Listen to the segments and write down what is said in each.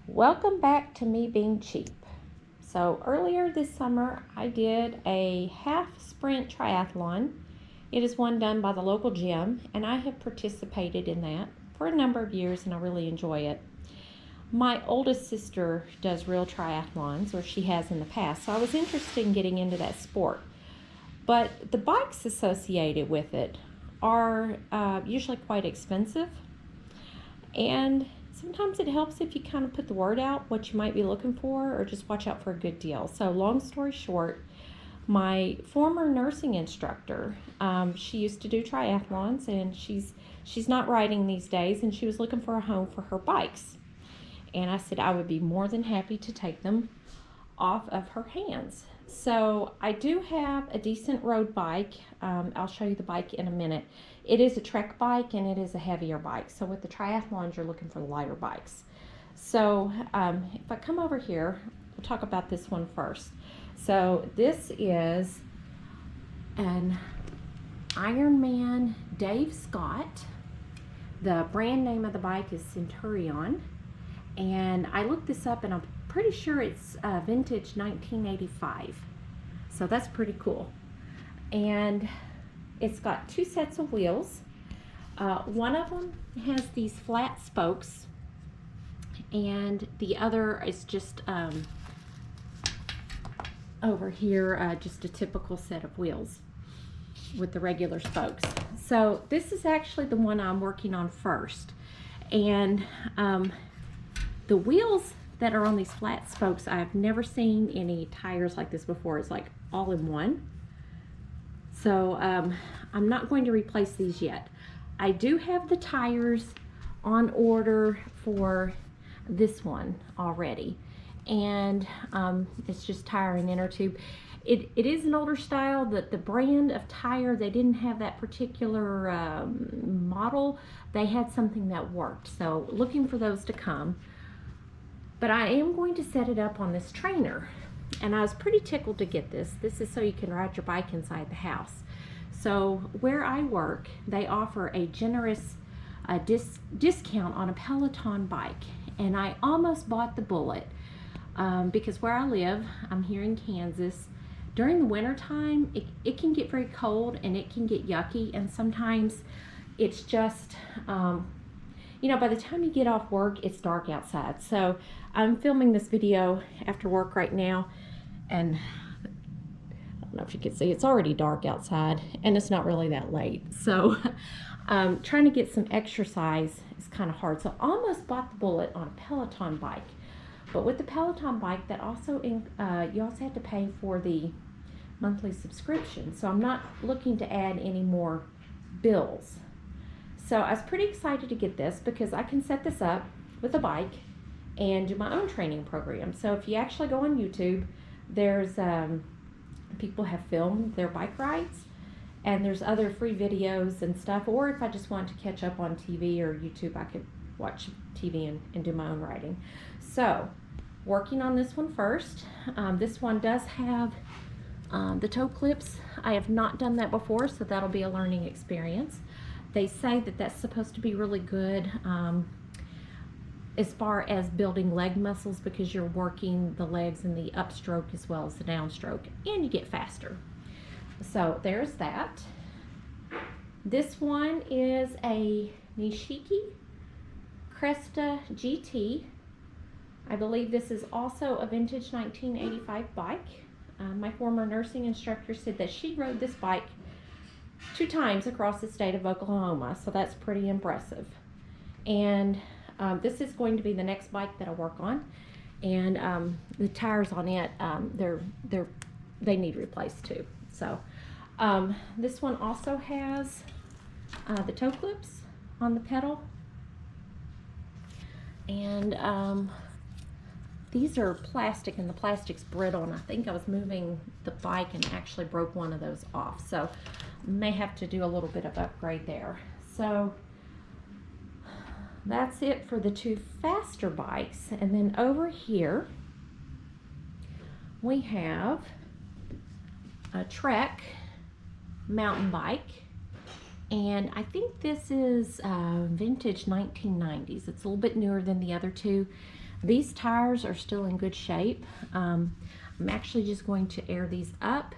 Welcome back to me being cheap. So earlier this summer I did a half sprint triathlon. It is one done by the local gym, and I have participated in that for a number of years and I really enjoy it. My oldest sister does real triathlons, or she has in the past, so I was interested in getting into that sport. But the bikes associated with it are usually quite expensive, and sometimes it helps if you kind of put the word out what you might be looking for, or just watch out for a good deal. So long story short, my former nursing instructor, she used to do triathlons, and she's not riding these days, and she was looking for a home for her bikes. And I said I would be more than happy to take them off of her hands. So I do have a decent road bike. I'll show you the bike in a minute. It is a trek bike and it is a heavier bike. So with the triathlons, you're looking for the lighter bikes. So if I come over here, we'll talk about this one first. So this is an Ironman Dave Scott. The brand name of the bike is Centurion. And I looked this up and I'm pretty sure it's vintage 1985. So that's pretty cool. And it's got two sets of wheels. One of them has these flat spokes, and the other is just over here, just a typical set of wheels with the regular spokes. So this is actually the one I'm working on first. And the wheels that are on these flat spokes, I've never seen any tires like this before. It's like all in one. So I'm not going to replace these yet. I do have the tires on order for this one already. And it's just tire and inner tube. It is an older style. The brand of tire, they didn't have that particular model. They had something that worked. So looking for those to come. But I am going to set it up on this trainer, and I was pretty tickled to get this. This is so you can ride your bike inside the house. So where I work, they offer a generous discount on a Peloton bike, and I almost bought the bullet because where I live, I'm here in Kansas, during the winter time, it can get very cold and it can get yucky, and sometimes it's just you know, by the time you get off work, it's dark outside. So I'm filming this video after work right now, and I don't know if you can see, it's already dark outside and it's not really that late. So trying to get some exercise is kind of hard. So I almost bought the bullet on a Peloton bike. But with the Peloton bike, that also you also have to pay for the monthly subscription. So I'm not looking to add any more bills. So I was pretty excited to get this because I can set this up with a bike and do my own training program. So if you actually go on YouTube, there's people have filmed their bike rides, and there's other free videos and stuff. Or if I just want to catch up on TV or YouTube, I could watch TV and do my own riding. So working on this one first. This one does have the toe clips. I have not done that before, so that'll be a learning experience. They say that that's supposed to be really good as far as building leg muscles, because you're working the legs in the upstroke as well as the downstroke, and you get faster. So there's that. This one is a Nishiki Cresta Gt. I believe this is also a vintage 1985 bike. My former nursing instructor said that she rode this bike 2 times across the state of Oklahoma, so that's pretty impressive. And this is going to be the next bike that I work on, and the tires on it, they need replaced too. So this one also has the toe clips on the pedal, and these are plastic, and the plastic's brittle, and I think I was moving the bike and actually broke one of those off, so may have to do a little bit of upgrade there. So that's it for the 2 faster bikes. And then over here we have a Trek mountain bike, and I think this is vintage 1990s. It's a little bit newer than the other 2. These tires are still in good shape. I'm actually just going to air these up,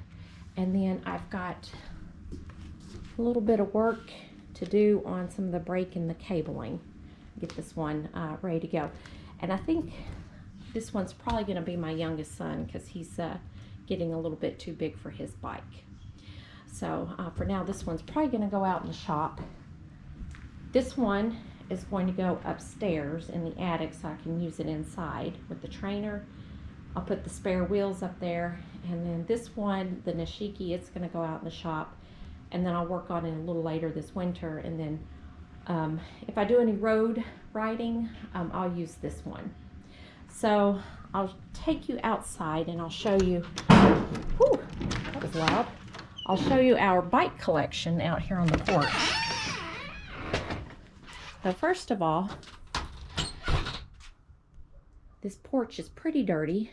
and then I've got a little bit of work to do on some of the brake and the cabling. Get this one ready to go. And I think this one's probably going to be my youngest son because he's getting a little bit too big for his bike. So for now, this one's probably going to go out in the shop. This one is going to go upstairs in the attic so I can use it inside with the trainer. I'll put the spare wheels up there, and then this one, the Nishiki, it's going to go out in the shop, and then I'll work on it a little later this winter. And then if I do any road riding, I'll use this one. So I'll take you outside and I'll show you, whew, that was loud. I'll show you our bike collection out here on the porch. So first of all, this porch is pretty dirty.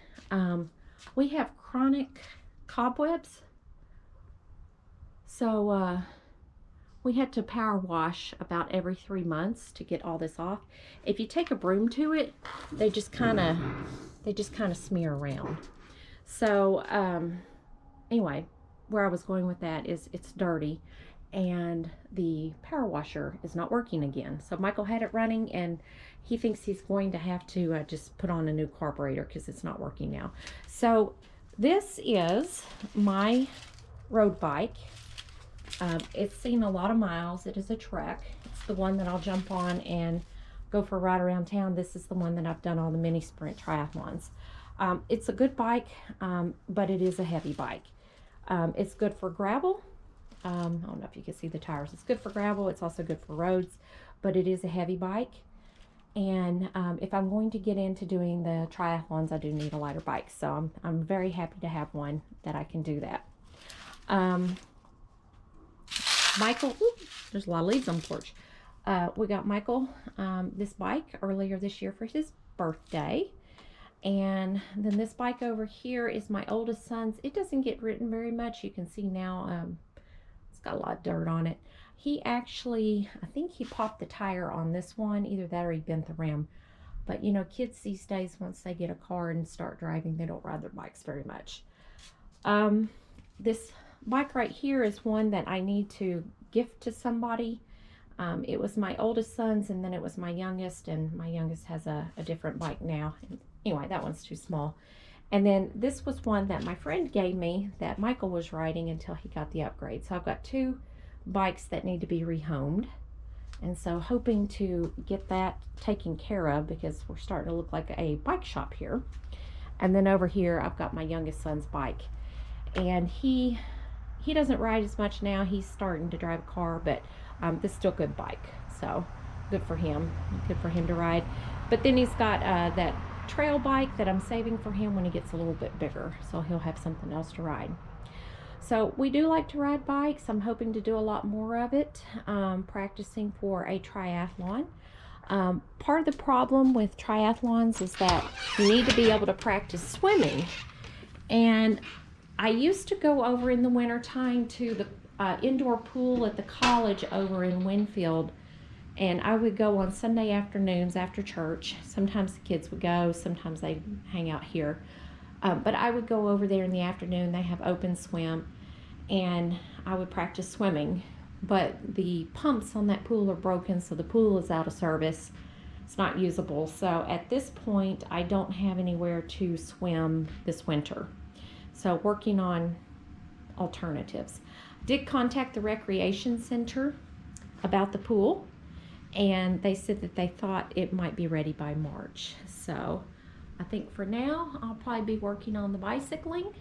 We have chronic cobwebs. So we had to power wash about every 3 months to get all this off. If you take a broom to it, they just kind of smear around. So anyway, where I was going with that is it's dirty and the power washer is not working again. So Michael had it running and he thinks he's going to have to just put on a new carburetor because it's not working now. So this is my road bike. It's seen a lot of miles. It is a Trek. It's the one that I'll jump on and go for a ride around town. This is the one that I've done all the mini sprint triathlons. It's a good bike, but it is a heavy bike. It's good for gravel. I don't know if you can see the tires. It's good for gravel. It's also good for roads, but it is a heavy bike. And if I'm going to get into doing the triathlons, I do need a lighter bike. So I'm very happy to have one that I can do that. Michael, there's a lot of leaves on the porch. We got Michael this bike earlier this year for his birthday. And then this bike over here is my oldest son's. It doesn't get ridden very much. You can see now it's got a lot of dirt on it. He actually, I think he popped the tire on this one. Either that or he bent the rim. But you know, kids these days, once they get a car and start driving, they don't ride their bikes very much. This bike right here is one that I need to gift to somebody. It was my oldest son's, and then it was my youngest, and my youngest has a different bike now. Anyway, that one's too small. And then this was one that my friend gave me that Michael was riding until he got the upgrade. So I've got two bikes that need to be rehomed, and so hoping to get that taken care of because we're starting to look like a bike shop here. And then over here I've got my youngest son's bike, and he doesn't ride as much now. He's starting to drive a car, but this is still a good bike, so good for him to ride. But then he's got that trail bike that I'm saving for him when he gets a little bit bigger, so he'll have something else to ride. So we do like to ride bikes. I'm hoping to do a lot more of it, practicing for a triathlon. Part of the problem with triathlons is that you need to be able to practice swimming, and I used to go over in the wintertime to the indoor pool at the college over in Winfield, and I would go on Sunday afternoons after church. Sometimes the kids would go, sometimes they hang out here. But I would go over there in the afternoon. They have open swim, and I would practice swimming. But the pumps on that pool are broken, so the pool is out of service. It's not usable. So at this point, I don't have anywhere to swim this winter. So working on alternatives. Did contact the recreation center about the pool, and they said that they thought it might be ready by March. So I think for now, I'll probably be working on the bicycling.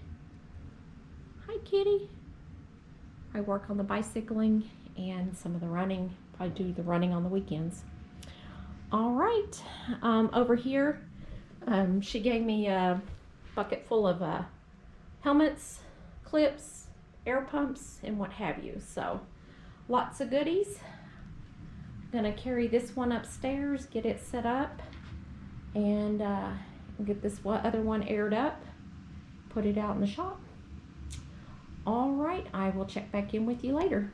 Hi, kitty. I work on the bicycling and some of the running. Probably do the running on the weekends. All right. Over here, she gave me a bucket full of helmets, clips, air pumps, and what have you. So lots of goodies. I'm gonna carry this one upstairs, get it set up, and get this other one aired up, put it out in the shop. All right, I will check back in with you later.